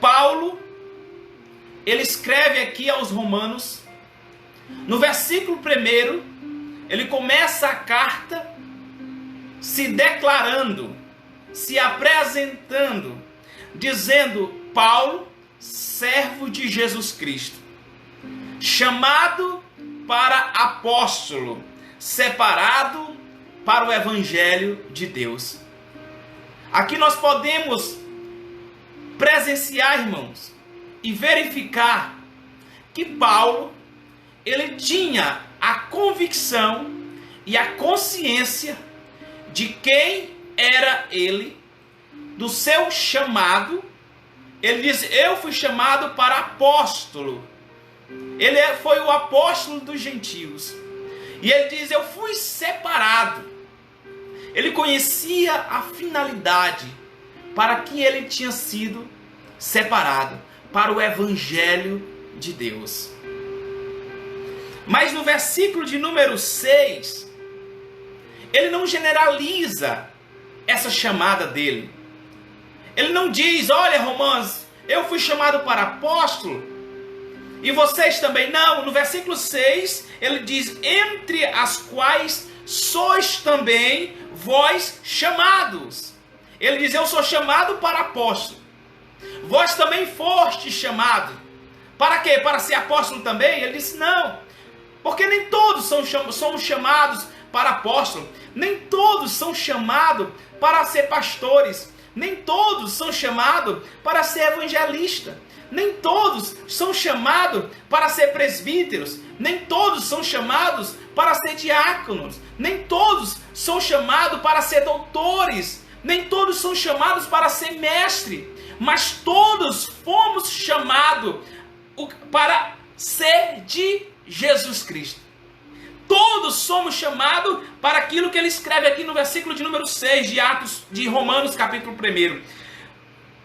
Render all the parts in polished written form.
Paulo, ele escreve aqui aos Romanos, no versículo 1, ele começa a carta se declarando, se apresentando, dizendo: Paulo, servo de Jesus Cristo, chamado para apóstolo, separado para o evangelho de Deus. Aqui nós podemos presenciar, irmãos, e verificar que Paulo, ele tinha a convicção e a consciência de quem era ele, do seu chamado. Ele diz: eu fui chamado para apóstolo. Ele foi o apóstolo dos gentios. E ele diz: eu fui separado. Ele conhecia a finalidade para que ele tinha sido separado, para o evangelho de Deus. Mas no versículo de número 6, ele não generaliza essa chamada dele. Ele não diz: olha, Romanos, eu fui chamado para apóstolo e vocês também. Não, no versículo 6 ele diz: entre as quais sois também vós chamados. Ele diz: eu sou chamado para apóstolo. Vós também foste chamado. Para quê? Para ser apóstolo também? Ele disse: não, porque nem todos somos chamados para apóstolo. Nem todos são chamados para ser pastores. Nem todos são chamados para ser evangelista. Nem todos são chamados para ser presbíteros. Nem todos são chamados para ser diáconos. Nem todos são chamados para ser doutores. Nem todos são chamados para ser mestre. Mas todos fomos chamados para ser de Jesus Cristo. Todos somos chamados para aquilo que ele escreve aqui no versículo de número 6 de Romanos capítulo 1.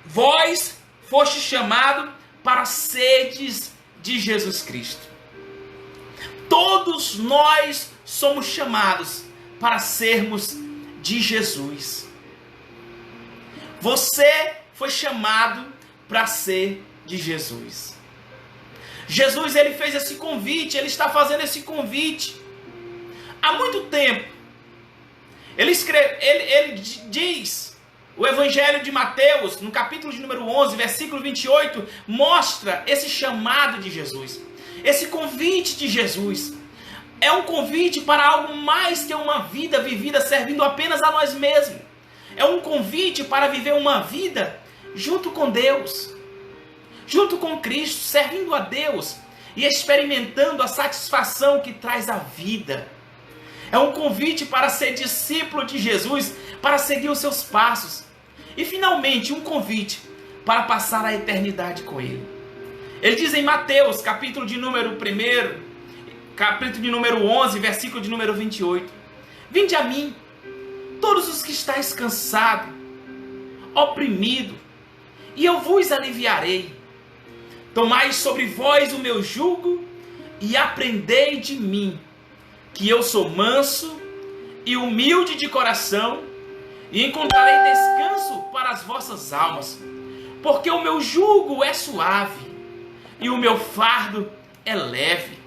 Vós foste chamado para seres de Jesus Cristo. Todos nós somos chamados para sermos de Jesus. Você foi chamado para ser de Jesus. Jesus, ele fez esse convite, ele está fazendo esse convite há muito tempo. Ele diz, o Evangelho de Mateus, no capítulo de número 11, versículo 28, mostra esse chamado de Jesus, esse convite de Jesus. É um convite para algo mais que uma vida vivida servindo apenas a nós mesmos. É um convite para viver uma vida junto com Deus, junto com Cristo, servindo a Deus e experimentando a satisfação que traz a vida. É um convite para ser discípulo de Jesus, para seguir os seus passos. E finalmente um convite para passar a eternidade com Ele. Ele diz em Mateus, capítulo de número 1, capítulo de número 11, versículo de número 28. Vinde a mim, todos os que estáis cansados, oprimidos, e eu vos aliviarei. Tomai sobre vós o meu jugo e aprendei de mim, que eu sou manso e humilde de coração, e encontrarei descanso para as vossas almas, porque o meu jugo é suave e o meu fardo é leve.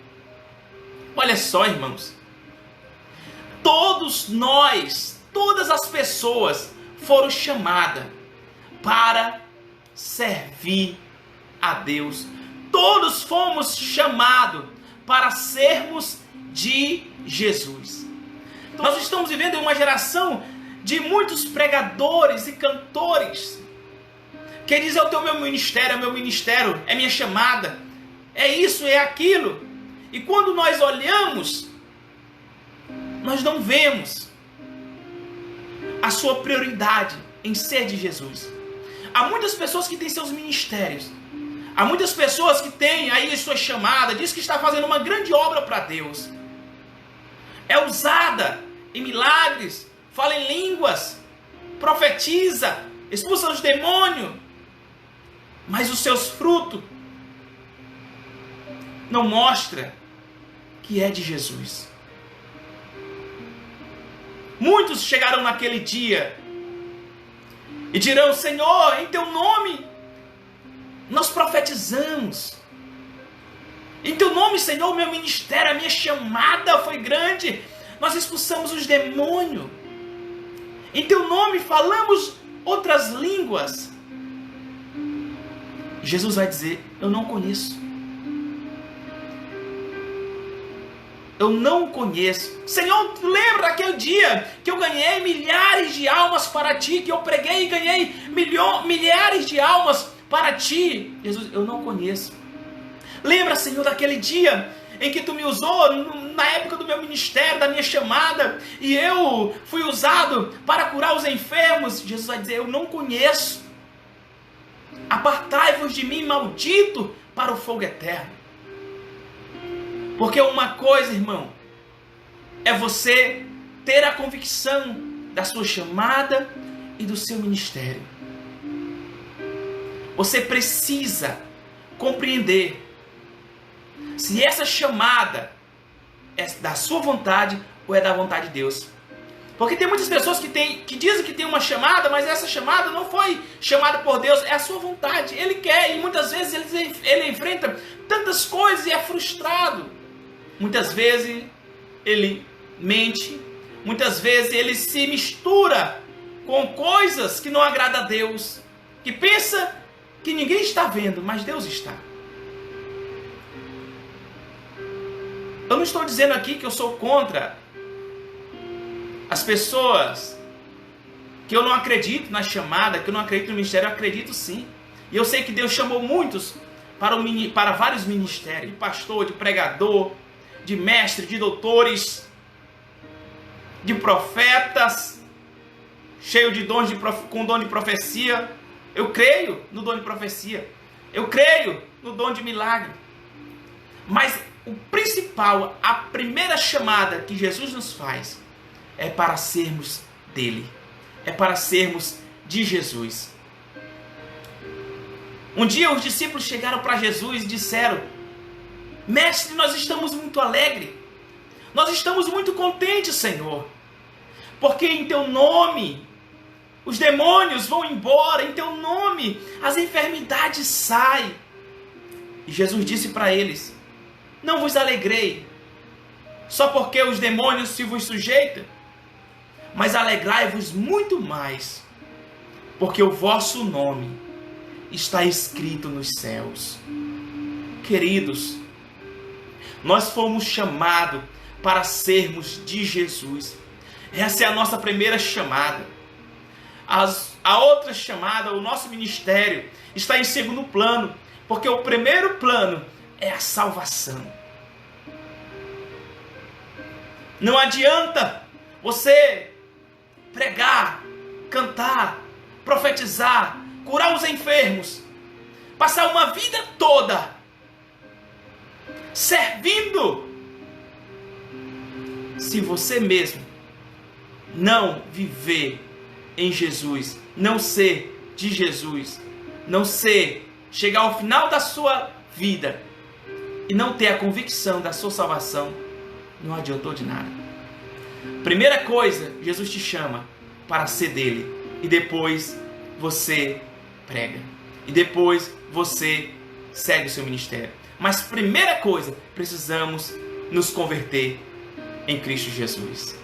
Olha só, irmãos, todos nós, todas as pessoas foram chamadas para servir a Deus. Todos fomos chamados para sermos de Jesus. Nós estamos vivendo em uma geração de muitos pregadores e cantores que dizem: eu tenho meu ministério, é minha chamada, é isso, é aquilo. E quando nós olhamos, nós não vemos a sua prioridade em ser de Jesus. Há muitas pessoas que têm seus ministérios, há muitas pessoas que têm aí sua chamada, diz que está fazendo uma grande obra para Deus, é usada em milagres, fala em línguas, profetiza, expulsa os demônios, mas os seus frutos não mostram que é de Jesus. Muitos chegarão naquele dia e dirão: Senhor, em teu nome Nós profetizamos. Em teu nome, Senhor, o meu ministério, a minha chamada foi grande. Nós expulsamos os demônios. Em teu nome falamos outras línguas. Jesus vai dizer: eu não conheço. Eu não conheço. Senhor, lembra aquele dia que eu ganhei milhares de almas para ti, que eu preguei e ganhei milhares de almas para ti? Jesus, eu não conheço. Lembra, Senhor, daquele dia em que tu me usou na época do meu ministério, da minha chamada, e eu fui usado para curar os enfermos? Jesus vai dizer: eu não conheço. Apartai-vos de mim, maldito, para o fogo eterno. Porque uma coisa, irmão, é você ter a convicção da sua chamada e do seu ministério. Você precisa compreender se essa chamada é da sua vontade ou é da vontade de Deus. Porque tem muitas pessoas que dizem que tem uma chamada, mas essa chamada não foi chamada por Deus, é a sua vontade. Ele quer, e muitas vezes ele enfrenta tantas coisas e é frustrado. Muitas vezes ele mente, muitas vezes ele se mistura com coisas que não agradam a Deus, que pensa que ninguém está vendo, mas Deus está. Eu não estou dizendo aqui que eu sou contra as pessoas, que eu não acredito na chamada, que eu não acredito no ministério. Eu acredito sim. E eu sei que Deus chamou muitos para vários ministérios, de pastor, de pregador, de mestre, de doutores, de profetas, cheio de dons com dom de profecia. Eu creio no dom de profecia. Eu creio no dom de milagre. Mas o principal, a primeira chamada que Jesus nos faz é para sermos dele. É para sermos de Jesus. Um dia os discípulos chegaram para Jesus e disseram: Mestre, nós estamos muito alegres. Nós estamos muito contentes, Senhor. Porque em teu nome os demônios vão embora. Em teu nome as enfermidades saem. E Jesus disse para eles: não vos alegrei só porque os demônios se vos sujeitam, mas alegrai-vos muito mais, porque o vosso nome está escrito nos céus. Queridos, nós fomos chamados para sermos de Jesus. Essa é a nossa primeira chamada. A outra chamada, o nosso ministério, está em segundo plano, porque o primeiro plano é a salvação. Não adianta você pregar, cantar, profetizar, curar os enfermos, passar uma vida toda servindo, se você mesmo não viver em Jesus, não ser de Jesus, não chegar ao final da sua vida e não ter a convicção da sua salvação, não adiantou de nada. Primeira coisa, Jesus te chama para ser dele, e depois você prega, e depois você segue o seu ministério. Mas primeira coisa, precisamos nos converter em Cristo Jesus.